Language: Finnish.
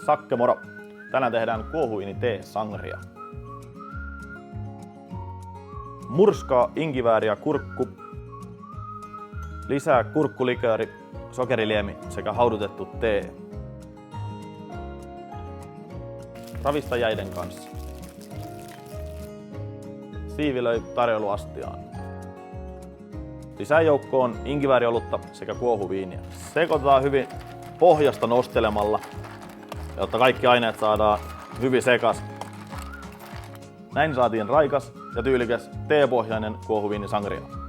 Sakke moro! Tänään tehdään kuohuviini tee sangria. Murskaa, inkivääri ja kurkku. Lisää kurkkulikööri, sokeriliemi sekä haudutettu tee. Ravista jäiden kanssa. Siivilöi tarjoiluastiaan. Lisää joukkoon inkivääriolutta sekä kuohuviiniä. Sekoitetaan hyvin pohjasta nostelemalla, jotta kaikki aineet saadaan hyvin sekas. Näin saatiin raikas ja tyylikäs teepohjainen kuohuviini sangria.